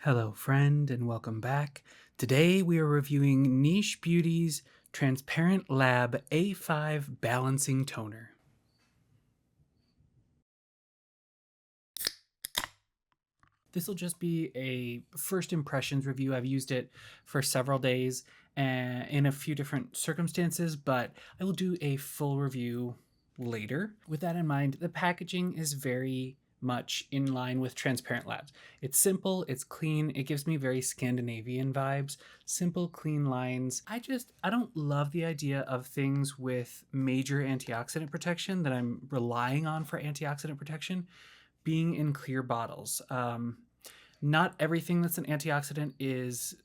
Hello, friend, and welcome back. Today we are reviewing Niche Beauty's Transparent Lab A5 Balancing Toner. This will just be a first impressions review. I've used it for several days and in a few different circumstances, but I will do a full review later. With that in mind, the packaging is very much in line with Transparent Labs. It's simple, it's clean, it gives me very Scandinavian vibes, simple, clean lines. I don't love the idea of things with major antioxidant protection that I'm relying on for antioxidant protection being in clear bottles. Not everything that's an antioxidant is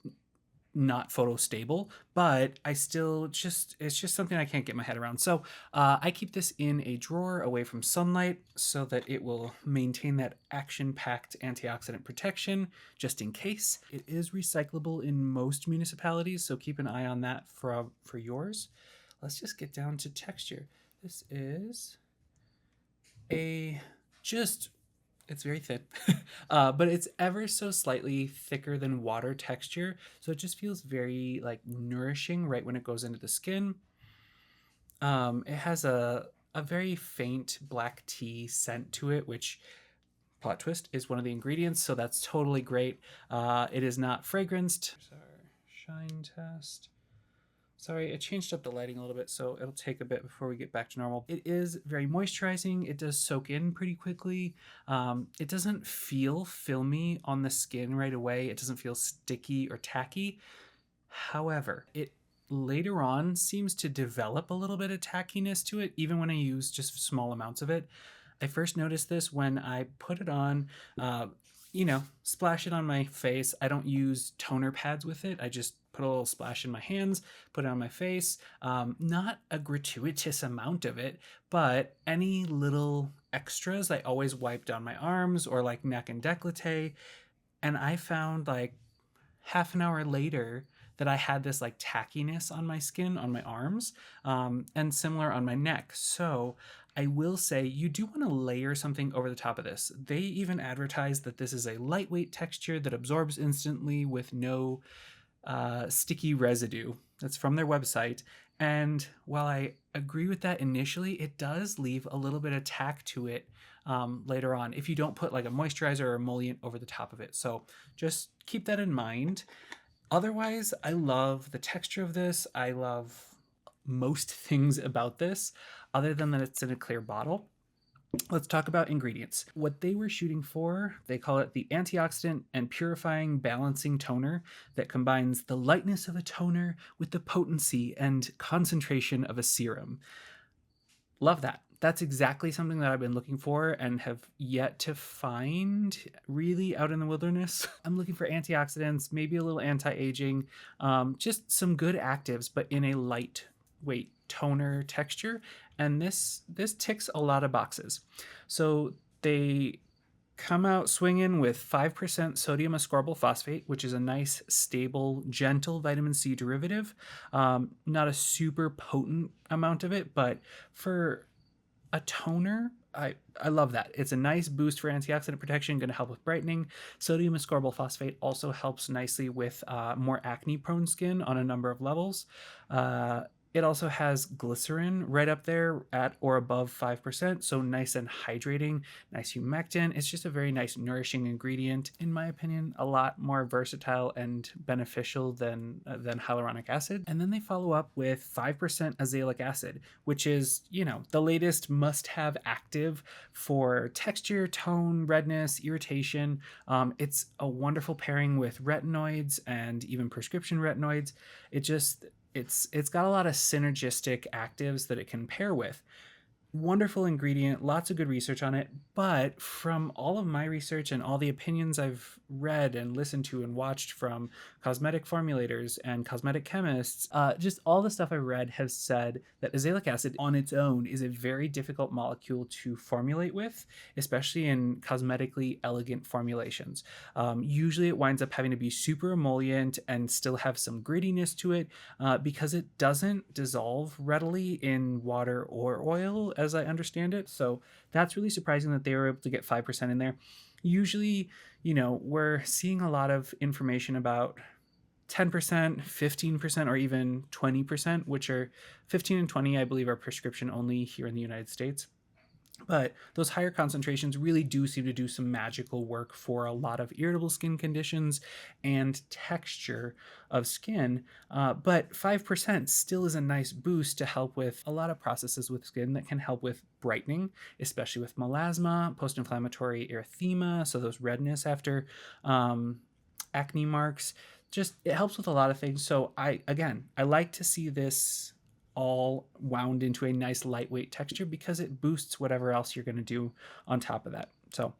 not photostable, but it's just something I can't get my head around. So I keep this in a drawer away from sunlight so that it will maintain that action-packed antioxidant protection just in case. It is recyclable in most municipalities, so keep an eye on that for yours. Let's just get down to texture. This is a just it's very thin, but it's ever so slightly thicker than water texture. So it just feels very like nourishing right when it goes into the skin. It has a very faint black tea scent to it, which plot twist is one of the ingredients. So that's totally great. It is not fragranced. Here's our shine test. Sorry, I changed up the lighting a little bit, so it'll take a bit before we get back to normal. It is very moisturizing. It does soak in pretty quickly. It doesn't feel filmy on the skin right away. It doesn't feel sticky or tacky. However, it later on seems to develop a little bit of tackiness to it, even when I use just small amounts of it. I first noticed this when I put it on, splash it on my face. I don't use toner pads with it. I just put a little splash in my hands, put it on my face. Not a gratuitous amount of it, but any little extras I always wipe down my arms or like neck and décolleté. And I found like half an hour later that I had this like tackiness on my skin, on my arms, and similar on my neck. So I will say you do want to layer something over the top of this. They even advertise that this is a lightweight texture that absorbs instantly with no sticky residue. That's from their website. And while I agree with that initially, it does leave a little bit of tack to it later on if you don't put like a moisturizer or emollient over the top of it. So just keep that in mind. Otherwise, I love the texture of this. I love most things about this, other than that it's in a clear bottle. Let's talk about ingredients. What they were shooting for, they call it the antioxidant and purifying balancing toner that combines the lightness of a toner with the potency and concentration of a serum. Love that. That's exactly something that I've been looking for and have yet to find really out in the wilderness. I'm looking for antioxidants, maybe a little anti-aging, just some good actives, but in a lightweight toner texture. And this ticks a lot of boxes. So they come out swinging with 5% sodium ascorbyl phosphate, which is a nice, stable, gentle vitamin C derivative. Not a super potent amount of it, but for a toner, I love that. It's a nice boost for antioxidant protection, going to help with brightening. Sodium ascorbyl phosphate also helps nicely with more acne-prone skin on a number of levels. It also has glycerin right up there at or above 5%, so nice and hydrating, nice humectant. It's just a very nice nourishing ingredient. In my opinion, a lot more versatile and beneficial than hyaluronic acid. And then they follow up with 5% azelaic acid, which is, the latest must-have active for texture, tone, redness, irritation. It's a wonderful pairing with retinoids and even prescription retinoids. It's got a lot of synergistic actives that it can pair with. Wonderful ingredient, lots of good research on it, but from all of my research and all the opinions I've read and listened to and watched from cosmetic formulators and cosmetic chemists, just all the stuff I've read has said that azelaic acid on its own is a very difficult molecule to formulate with, especially in cosmetically elegant formulations. Usually it winds up having to be super emollient and still have some grittiness to it because it doesn't dissolve readily in water or oil, as I understand it. So that's really surprising that they were able to get 5% in there. Usually, we're seeing a lot of information about 10%, 15%, or even 20%, which are 15 and 20, I believe, are prescription only here in the United States. But those higher concentrations really do seem to do some magical work for a lot of irritable skin conditions and texture of skin. But 5% still is a nice boost to help with a lot of processes with skin that can help with brightening, especially with melasma, post inflammatory erythema, so those redness after acne marks. Just it helps with a lot of things. So I like to see this all wound into a nice lightweight texture because it boosts whatever else you're going to do on top of that. So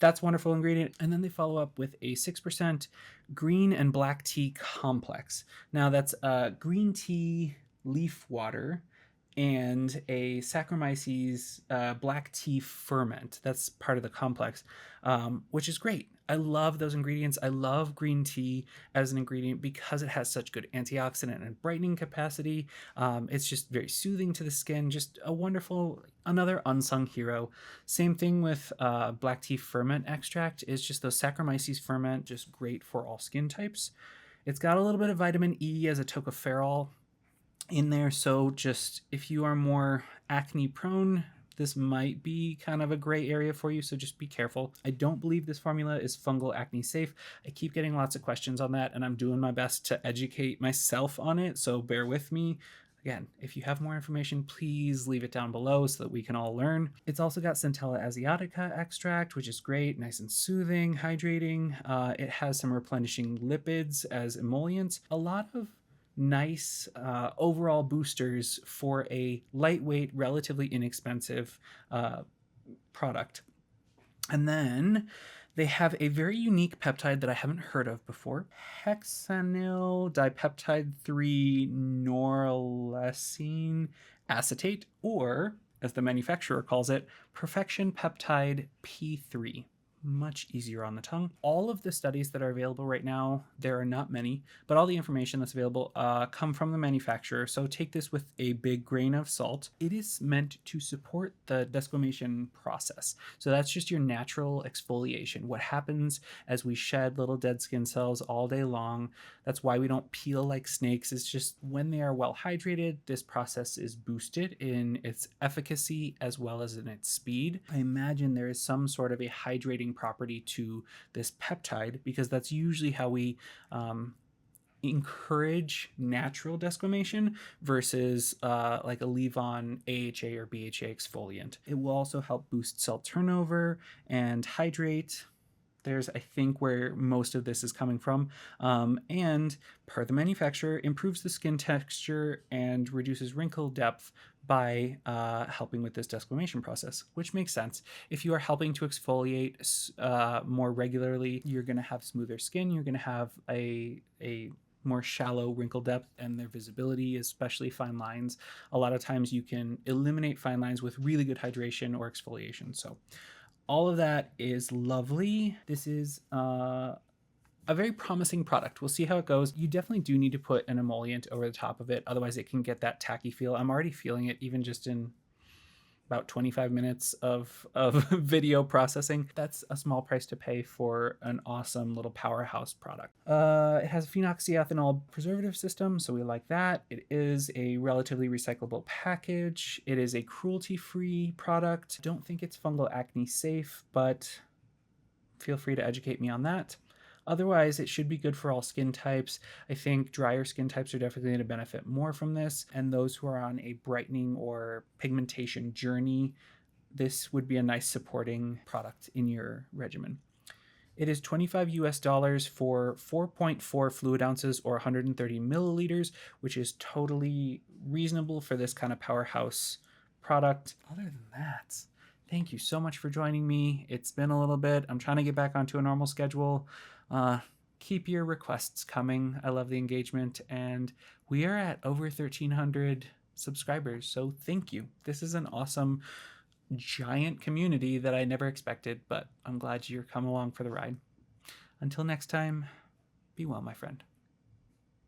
that's wonderful ingredient. And then they follow up with a 6% green and black tea complex. Now that's green tea leaf water and a Saccharomyces black tea ferment. That's part of the complex, which is great. I love those ingredients. I love green tea as an ingredient because it has such good antioxidant and brightening capacity. It's just very soothing to the skin. Just a wonderful, another unsung hero. Same thing with black tea ferment extract. Is just those Saccharomyces ferment, just great for all skin types. It's got a little bit of vitamin E as a tocopherol in there, so just if you are more acne prone, this might be kind of a gray area for you, so just be careful. I don't believe this formula is fungal acne safe. I keep getting lots of questions on that, and I'm doing my best to educate myself on it, so bear with me. Again, if you have more information, please leave it down below so that we can all learn. It's also got Centella asiatica extract, which is great, nice and soothing, hydrating. It has some replenishing lipids as emollients. A lot of nice overall boosters for a lightweight, relatively inexpensive product. And then they have a very unique peptide that I haven't heard of before, hexanyl dipeptide 3 norelacine acetate, or as the manufacturer calls it, Perfection Peptide P3. Much easier on the tongue. All of the studies that are available right now, there are not many, but all the information that's available come from the manufacturer, so take this with a big grain of salt. It is meant to support the desquamation process. So that's just your natural exfoliation. What happens as we shed little dead skin cells all day long. That's why we don't peel like snakes. It's just when they are well hydrated, this process is boosted in its efficacy as well as in its speed. I imagine there is some sort of a hydrating property to this peptide because that's usually how we encourage natural desquamation versus like a leave-on AHA or BHA exfoliant. It will also help boost cell turnover and hydrate. There's, I think, where most of this is coming from. And per the manufacturer, improves the skin texture and reduces wrinkle depth by helping with this desquamation process, which makes sense. If you are helping to exfoliate more regularly, you're going to have smoother skin. You're going to have a more shallow wrinkle depth and their visibility, especially fine lines. A lot of times you can eliminate fine lines with really good hydration or exfoliation. So all of that is lovely. This is a very promising product. We'll see how it goes. You definitely do need to put an emollient over the top of it. Otherwise it can get that tacky feel. I'm already feeling it even just in about 25 minutes of video processing. That's a small price to pay for an awesome little powerhouse product. It has a phenoxyethanol preservative system, so we like that. It is a relatively recyclable package. It is a cruelty-free product. Don't think it's fungal acne safe, but feel free to educate me on that. Otherwise, it should be good for all skin types. I think drier skin types are definitely going to benefit more from this, and those who are on a brightening or pigmentation journey, this would be a nice supporting product in your regimen. It is $25 US for 4.4 fluid ounces or 130 milliliters, which is totally reasonable for this kind of powerhouse product. Other than that, thank you so much for joining me. It's been a little bit. I'm trying to get back onto a normal schedule. Keep your requests coming. I love the engagement, and we are at over 1,300 subscribers, so thank you. This is an awesome, giant community that I never expected, but I'm glad you're coming along for the ride. Until next time, be well, my friend.